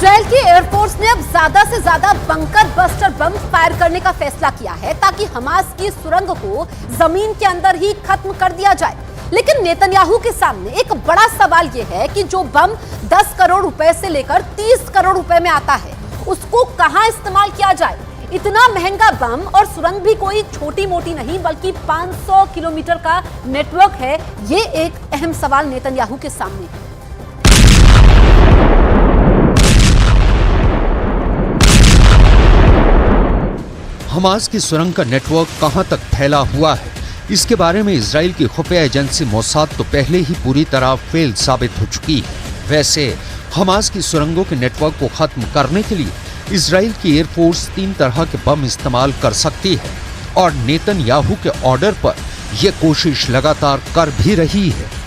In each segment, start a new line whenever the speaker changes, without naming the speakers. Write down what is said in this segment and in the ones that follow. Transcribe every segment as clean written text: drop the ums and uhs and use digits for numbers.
Israel की air force ने अब ज्यादा से ज्यादा बंकर बस्टर बम फायर करने का फैसला किया है ताकि हमास की सुरंग को जमीन के अंदर ही खत्म कर दिया जाए। लेकिन नेतन्याहू के सामने एक बड़ा सवाल यह है कि जो बम 10 करोड़ रुपए से लेकर 30 करोड़ रुपए में आता है उसको कहां इस्तेमाल किया जाए। इतना महंगा बम और सुरंग भी कोई छोटी मोटी नहीं बल्कि 500 किलोमीटर का नेटवर्क है। ये एक अहम सवाल नेतन्याहू के सामने है।
हमास की सुरंग का नेटवर्क कहां तक फैला हुआ है, इसके बारे में इजराइल की खुफिया एजेंसी मोसाद तो पहले ही पूरी तरह फेल साबित हो चुकी है। वैसे हमास की सुरंगों के नेटवर्क को खत्म करने के लिए इजराइल की एयरफोर्स 3 तरह के बम इस्तेमाल कर सकती है और नेतन्याहू के ऑर्डर पर यह कोशिश लगातार कर भी रही है।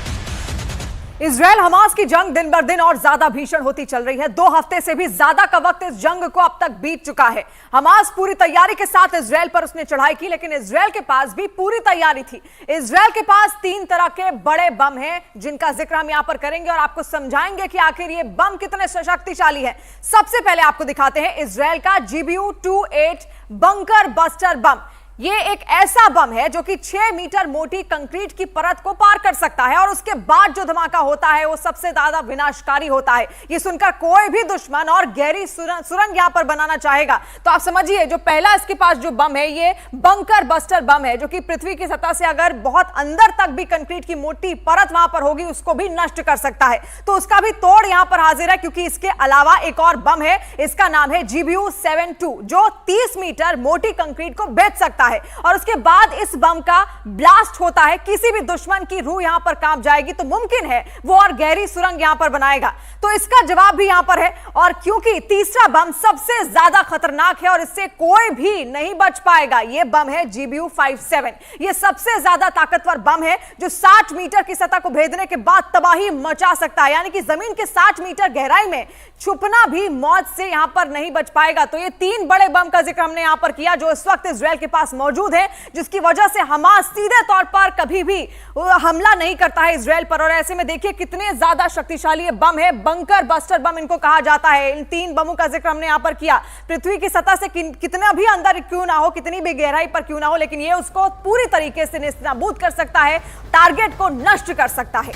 इजराइल हमास की जंग दिन बर दिन और ज्यादा भीषण होती चल रही है। 2 हफ्ते से भी ज्यादा का वक्त इस जंग को अब तक बीत चुका है। हमास पूरी तैयारी के साथ इजराइल पर उसने चढ़ाई की, लेकिन इजराइल के पास भी पूरी तैयारी थी। इजराइल के पास 3 तरह के बड़े बम हैं जिनका जिक्र हम यहां पर करेंगे और आपको समझाएंगे कि आखिर ये बम कितने शक्तिशाली है। सबसे पहले आपको दिखाते हैं इजराइल का GBU-28 बंकर बस्टर बम। ये एक ऐसा बम है जो कि 6 मीटर मोटी कंक्रीट की परत को पार कर सकता है और उसके बाद जो धमाका होता है वो सबसे ज्यादा विनाशकारी होता है। ये सुनकर कोई भी दुश्मन और गहरी सुरंग यहां पर बनाना चाहेगा तो आप समझिए जो पहला इसके पास जो बम है ये बंकर बस्टर बम है, जो कि पृथ्वी की सतह से अगर बहुत अंदर तक भी कंक्रीट की मोटी परत वहां पर होगी उसको भी नष्ट कर सकता है। तो उसका भी तोड़ यहां पर हाजिर है, क्योंकि इसके अलावा एक और बम है, इसका नाम है GBU-72 जो 30 मीटर मोटी कंक्रीट को भेद सकता है और उसके बाद इस बम का ब्लास्ट होता है। किसी भी दुश्मन की रूह यहां पर कांप जाएगी तो मुमकिन है वो और गहरी सुरंग यहां पर बनाएगा। तो इसका जवाब भी यहां पर है। और क्योंकि तीसरा बम सबसे ज्यादा खतरनाक है और इससे कोई भी नहीं बच पाएगा, यह बम है GBU-57। यह सबसे ज्यादा ताकतवर बम है जो 60 मीटर की सतह को भेदने के बाद तबाही मचा सकता है, यानी कि जमीन के 60 मीटर गहराई में छुपना भी मौत से यहां पर नहीं बच पाएगा। तो ये 3 बड़े बम का जिक्र हमने यहां पर किया जो इस वक्त इजराइल के पास मौजूद है, जिसकी वजह से हमास सीधे तौर पर कभी भी हमला नहीं करता है इजराइल पर। और ऐसे में देखिए कितने ज्यादा शक्तिशाली ये बम है, बंकर बस्टर बम इनको कहा जाता है। इन 3 बमों का जिक्र हमने यहां पर किया। पृथ्वी की सतह से कितना भी अंदर क्यों ना हो, कितनी भी गहराई पर क्यों ना हो, लेकिन ये उसको पूरी तरीके से नेस्तनाबूद कर सकता है, टारगेट को नष्ट कर सकता है।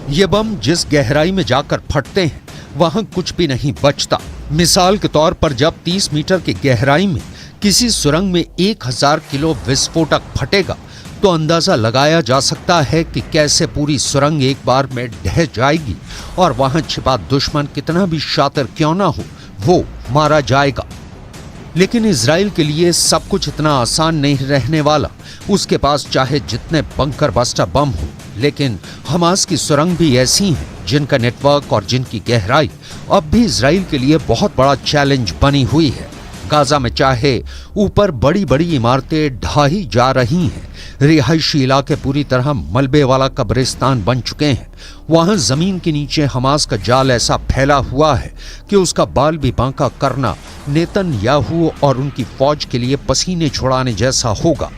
ये बम जिस गहराई में जाकर फटते हैं वहां कुछ भी नहीं बचता। मिसाल के तौर पर जब 30 मीटर की गहराई में किसी सुरंग में 1000 किलो विस्फोटक फटेगा तो अंदाजा लगाया जा सकता है कि कैसे पूरी सुरंग एक बार में ढह जाएगी और वहां छिपा दुश्मन कितना भी शातिर क्यों ना हो वो मारा जाएगा। लेकिन इजराइल के लिए सब कुछ इतना आसान नहीं रहने वाला। उसके पास चाहे जितने बंकर बस्टर बम हो, लेकिन हमास की सुरंग भी ऐसी हैं जिनका नेटवर्क और जिनकी गहराई अब भी इजराइल के लिए बहुत बड़ा चैलेंज बनी हुई है। गाजा में चाहे ऊपर बड़ी बड़ी इमारतें ढाही जा रही हैं, रिहायशी इलाके पूरी तरह मलबे वाला कब्रिस्तान बन चुके हैं, वहां जमीन के नीचे हमास का जाल ऐसा फैला हुआ है कि उसका बाल भी बांका करना नेतन्याहू और उनकी फौज के लिए पसीने छुड़ाने जैसा होगा।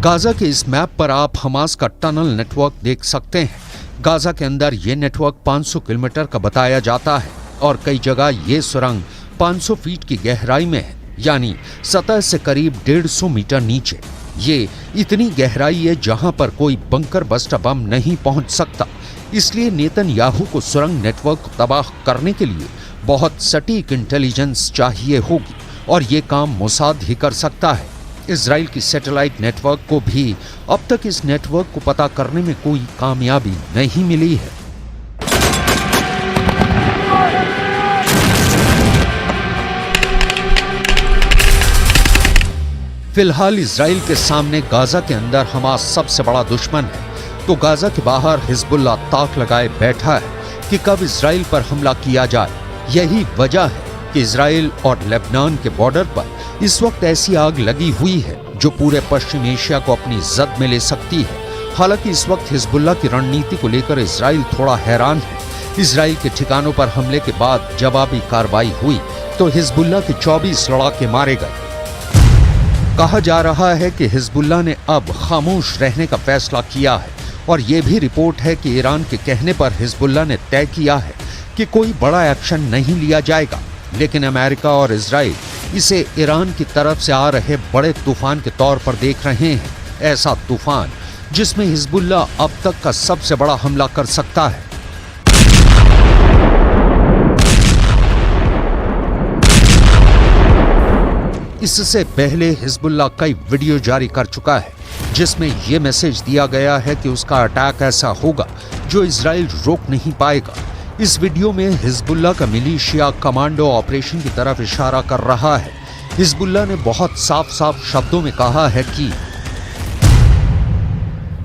गाजा के इस मैप पर आप हमास का टनल नेटवर्क देख सकते हैं। गाजा के अंदर ये नेटवर्क 500 किलोमीटर का बताया जाता है और कई जगह ये सुरंग 500 फीट की गहराई में है, यानी सतह से करीब 150 मीटर नीचे। ये इतनी गहराई है जहां पर कोई बंकर बस्टर बम नहीं पहुंच सकता। इसलिए नेतन्याहू को सुरंग नेटवर्क को तबाह करने के लिए बहुत सटीक इंटेलिजेंस चाहिए होगी और ये काम मोसाद ही कर सकता है। इजराइल की सैटेलाइट नेटवर्क को भी अब तक इस नेटवर्क को पता करने में कोई कामयाबी नहीं मिली है। फिलहाल इजराइल के सामने गाजा के अंदर हमास सबसे बड़ा दुश्मन है, तो गाजा के बाहर हिजबुल्लाह ताक लगाए बैठा है कि कब इजराइल पर हमला किया जाए। यही वजह है कि इजराइल और लेबनान के बॉर्डर पर इस वक्त ऐसी आग लगी हुई है जो पूरे पश्चिम एशिया को अपनी जद में ले सकती है। हालांकि इस वक्त हिजबुल्लाह की रणनीति को लेकर इजराइल थोड़ा हैरान है। इजराइल के ठिकानों पर हमले के बाद जवाबी कार्रवाई हुई तो हिजबुल्लाह के 24 लड़ाके मारे गए। कहा जा रहा है कि हिजबुल्लाह ने अब खामोश रहने का फैसला किया है और ये भी रिपोर्ट है कि ईरान के कहने पर हिजबुल्लाह ने तय किया है कि कोई बड़ा एक्शन नहीं लिया जाएगा, लेकिन अमेरिका और इजराइल इसे ईरान की तरफ से आ रहे बड़े तूफान के तौर पर देख रहे हैं। ऐसा तूफान जिसमें हिजबुल्लाह अब तक का सबसे बड़ा हमला कर सकता है। इससे पहले हिजबुल्लाह कई वीडियो जारी कर चुका है जिसमें यह मैसेज दिया गया है कि उसका अटैक ऐसा होगा जो इजराइल रोक नहीं पाएगा। इस वीडियो में हिजबुल्लाह का मिलिशिया कमांडो ऑपरेशन की तरफ इशारा कर रहा है। हिजबुल्लाह ने बहुत साफ शब्दों में कहा है कि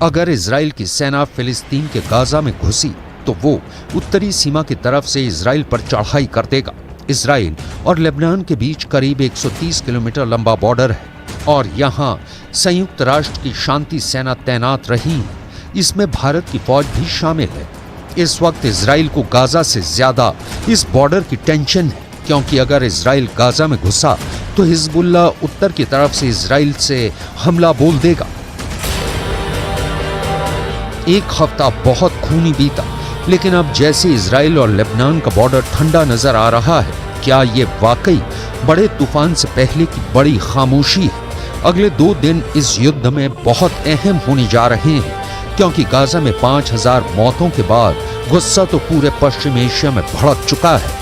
अगर इजराइल की सेना फिलिस्तीन के गाजा में घुसी तो वो उत्तरी सीमा की तरफ से इजराइल पर चढ़ाई कर देगा। इजराइल और लेबनान के बीच करीब 130 किलोमीटर लंबा बॉर्डर है और यहाँ संयुक्त राष्ट्र की शांति सेना तैनात रही है। इसमें भारत की फौज भी शामिल है। इस वक्त इजराइल को गाजा से ज्यादा इस बॉर्डर की टेंशन है, क्योंकि अगर इजराइल गाजा में घुसा तो हिजबुल्लाह उत्तर की तरफ से इजराइल से हमला बोल देगा। एक हफ्ता बहुत खूनी बीता, लेकिन अब जैसे इजराइल और लेबनान का बॉर्डर ठंडा नजर आ रहा है, क्या ये वाकई बड़े तूफान से पहले की बड़ी खामोशी है? अगले 2 दिन इस युद्ध में बहुत अहम होने जा रहे हैं, क्योंकि गाजा में 5000 मौतों के बाद गुस्सा तो पूरे पश्चिम एशिया में भड़क चुका है।